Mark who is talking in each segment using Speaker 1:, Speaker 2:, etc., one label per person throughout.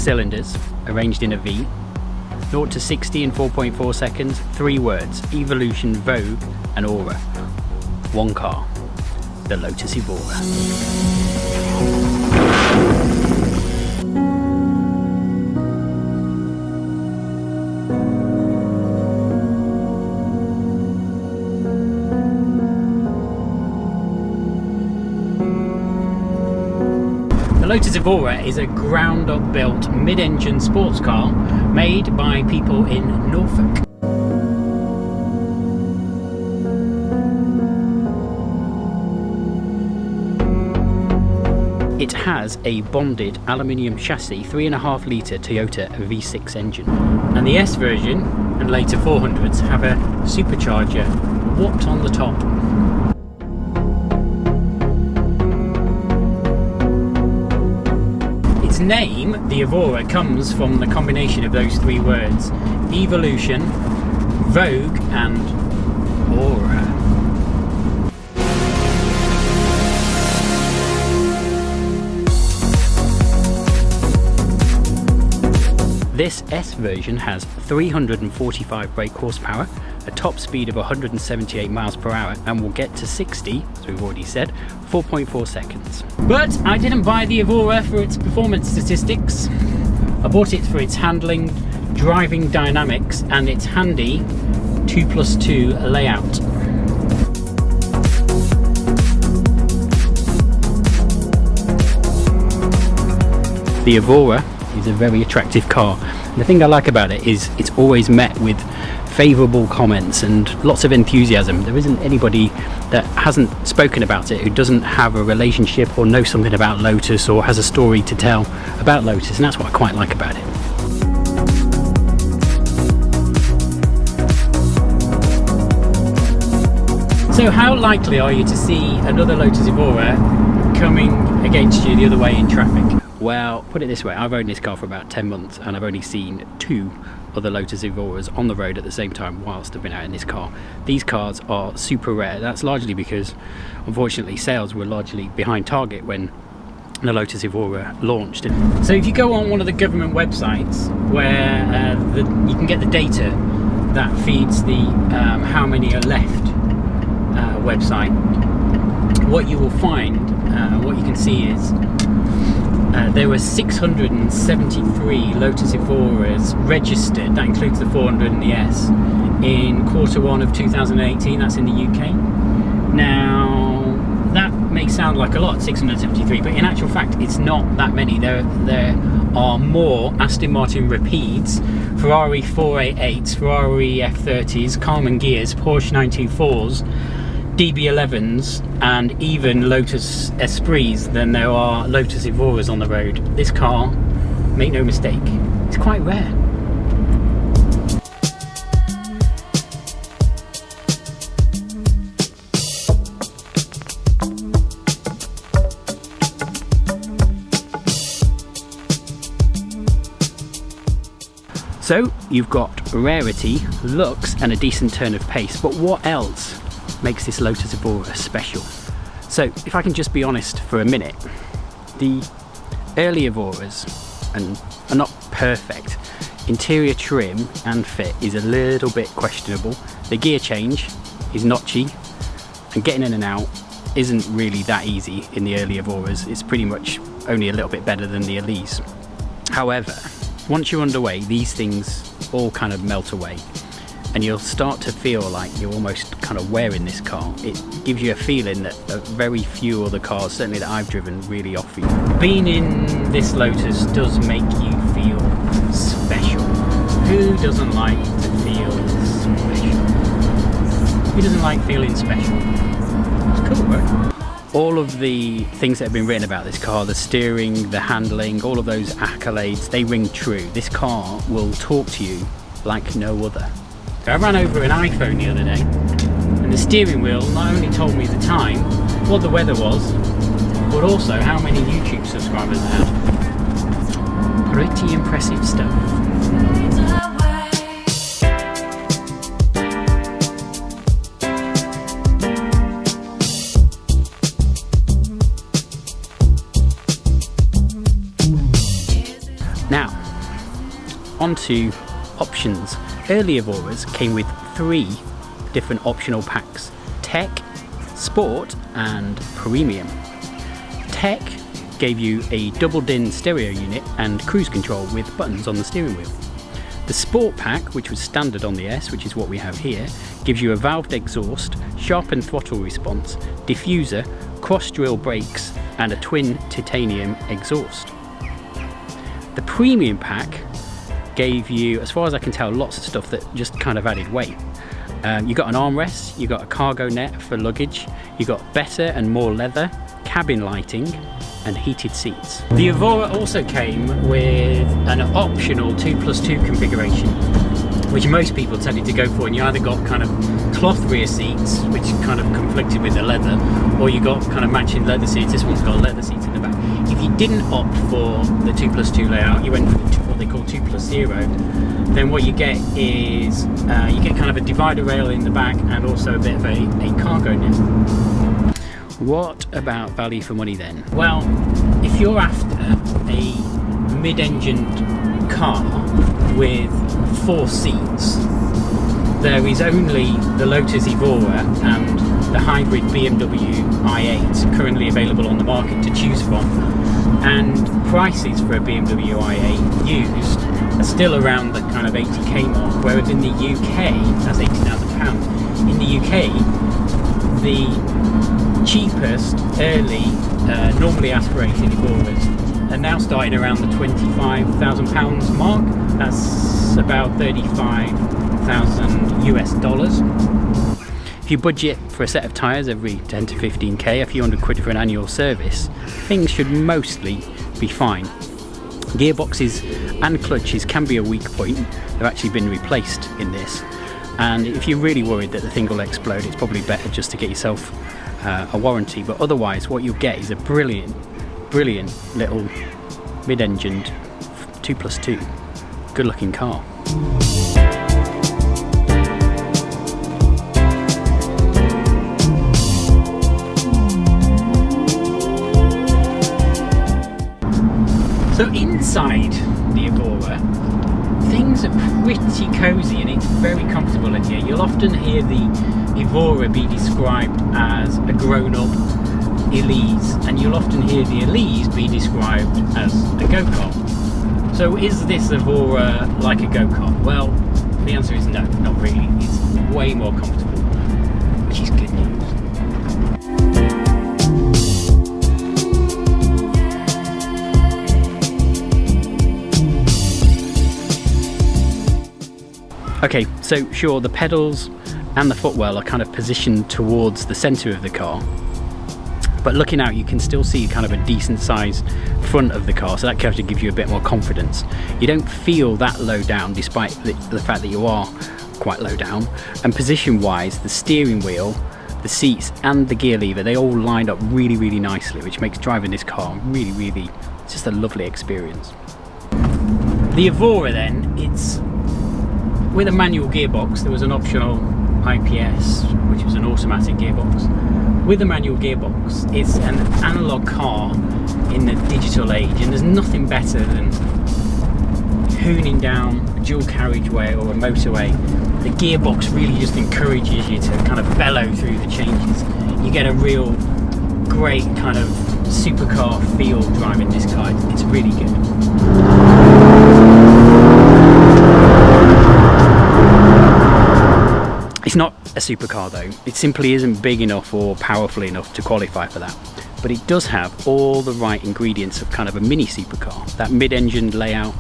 Speaker 1: cylinders arranged in a V, 0 to 60 in 4.4 seconds, 3 words, Evolution, Vogue and Aura. One car, the Lotus Evora. The Lotus Evora is a ground-up built mid-engine sports car made by people in Norfolk. It has a bonded aluminium chassis 3.5 litre Toyota V6 engine, and the S version and later 400s have a supercharger warped on the top. Its name, the Evora, comes from the combination of those 3 words: evolution, vogue and aura. This S version has 345 brake horsepower, a top speed of 178 miles per hour, and will get to 60, as we've already said, 4.4 seconds. But I didn't buy the Evora for its performance statistics. I bought it for its handling, driving dynamics, and its handy 2+2 layout. The Evora is a very attractive car. And the thing I like about it is it's always met with favourable comments and lots of enthusiasm. There isn't anybody that hasn't spoken about it who doesn't have a relationship or know something about Lotus or has a story to tell about Lotus, and that's what I quite like about it. So how likely are you to see another Lotus Evora coming against you the other way in traffic? Well, put it this way, I've owned this car for about 10 months and I've only seen 2 other Lotus Evoras on the road at the same time whilst I've been out in this car. These cars are super rare. That's largely because, unfortunately, sales were largely behind target when the Lotus Evora launched. So if you go on one of the government websites where you can get the data that feeds the how many are left website, what you will find, what you can see is there were 673 Lotus Evoras registered, that includes the 400 and the S, in Q1 of 2018, that's in the UK. Now, that may sound like a lot, 673, but in actual fact, it's not that many. There are more Aston Martin Rapides, Ferrari 488s, Ferrari F30s, Carman Gears, Porsche 924s, DB11s and even Lotus Esprits than there are Lotus Evoras on the road. This car, make no mistake, it's quite rare. So you've got rarity, looks and a decent turn of pace, but what else makes this Lotus Evora special? So if I can just be honest for a minute, the early Evoras are not perfect. Interior trim and fit is a little bit questionable. The gear change is notchy and getting in and out isn't really that easy in the early Evoras. It's pretty much only a little bit better than the Elise. However, once you're underway, these things all kind of melt away and you'll start to feel like you're almost kind of wearing this car. It gives you a feeling that very few other cars, certainly that I've driven, really offer you. Being in this Lotus does make you feel special. Who doesn't like to feel special? Who doesn't like feeling special? It's cool, right? All of the things that have been written about this car, the steering, the handling, all of those accolades, they ring true. This car will talk to you like no other. I ran over an iPhone the other day and the steering wheel not only told me the time, what the weather was, but also how many YouTube subscribers I had. Pretty impressive stuff. Now, onto options. Early Evoras came with 3 different optional packs: Tech, Sport and Premium. Tech gave you a double din stereo unit and cruise control with buttons on the steering wheel. The Sport pack, which was standard on the S, which is what we have here, gives you a valved exhaust, sharpened throttle response, diffuser, cross drill brakes and a twin titanium exhaust. The Premium pack gave you, as far as I can tell, lots of stuff that just kind of added weight. You got an armrest, you got a cargo net for luggage, you got better and more leather, cabin lighting and heated seats. The Evora also came with an optional 2+2 configuration, which most people tended to go for, and you either got kind of cloth rear seats, which kind of conflicted with the leather, or you got kind of matching leather seats. This one's got leather seats in the back. If you didn't opt for the 2+2 layout, you went for what they call 2+0, then what you get is you get kind of a divider rail in the back and also a bit of a cargo net. What about value for money then? Well, if you're after a mid-engined car with 4 seats, there is only the Lotus Evora and the hybrid BMW i8 currently available on the market to choose from, and prices for a BMW i8 used are still around the kind of 80k mark, whereas in the UK that's £80,000. In the UK, the cheapest early normally aspirated Evoras are now starting around the £25,000 mark. That's about 35,000 US dollars. If you budget for a set of tyres every 10 to 15k, a few hundred quid for an annual service, things should mostly be fine. Gearboxes and clutches can be a weak point. They've actually been replaced in this, and if you're really worried that the thing will explode, it's probably better just to get yourself a warranty. But otherwise what you'll get is a brilliant little mid-engined 2+2 good looking car. So inside the Evora, things are pretty cosy and it's very comfortable in here. You'll often hear the Evora be described as a grown-up Elise, and you'll often hear the Elise be described as a go-kart. So is this Evora like a go-kart? Well, the answer is no, not really. It's way more comfortable, which is good news. Okay, so sure, the pedals and the footwell are kind of positioned towards the centre of the car, but looking out you can still see kind of a decent sized front of the car, so that kind of gives you a bit more confidence. You don't feel that low down despite the fact that you are quite low down. And position wise, the steering wheel, the seats and the gear lever, they all lined up really nicely, which makes driving this car really just a lovely experience. The Evora then, it's with a manual gearbox. There was an optional IPS, which was an automatic gearbox. With a manual gearbox, it's an analog car in the digital age, and there's nothing better than hooning down a dual carriageway or a motorway. The gearbox really just encourages you to kind of bellow through the changes. You get a real great kind of supercar feel driving this car. It's really good. It's not a supercar though, it simply isn't big enough or powerful enough to qualify for that. But it does have all the right ingredients of kind of a mini supercar. That mid-engined layout,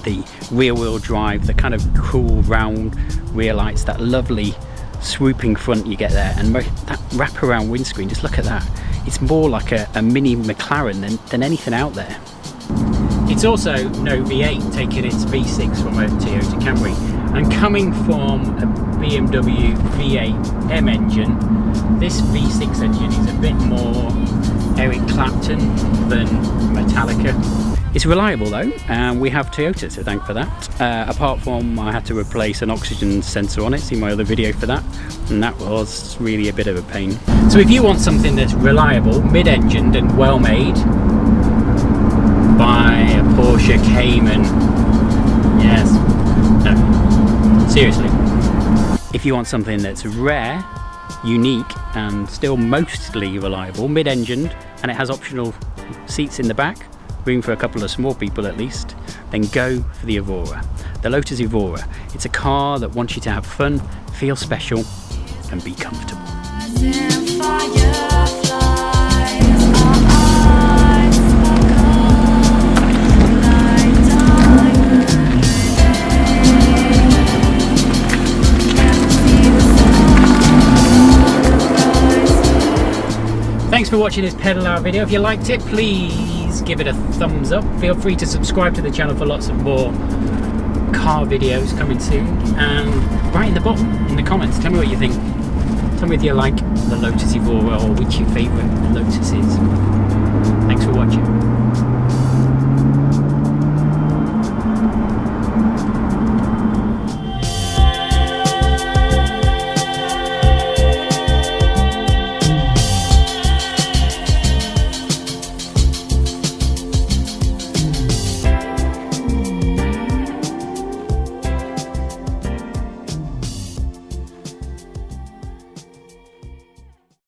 Speaker 1: the rear wheel drive, the kind of cool round rear lights, that lovely swooping front you get there, and that wrap-around windscreen, just look at that. It's more like a mini McLaren than anything out there. It's also no V8, taking its V6 from a Toyota Camry. And coming from a BMW V8 M engine, this V6 engine is a bit more Eric Clapton than Metallica. It's reliable though, and we have Toyota to thank for that. Apart from I had to replace an oxygen sensor on it, see my other video for that, and that was really a bit of a pain. So if you want something that's reliable, mid-engined and well made, buy a Porsche Cayman. Yeah, Yes. No. Seriously. If you want something that's rare, unique, and still mostly reliable, mid-engined, and it has optional seats in the back, room for a couple of small people at least, then go for the Evora. The Lotus Evora. It's a car that wants you to have fun, feel special, and be comfortable. Thanks for watching this pedal hour video. If you liked it, please give it a thumbs up. Feel free to subscribe to the channel for lots of more car videos coming soon. And write in the bottom, in the comments, tell me what you think. Tell me if you like the Lotus Evora or which your favourite Lotus is.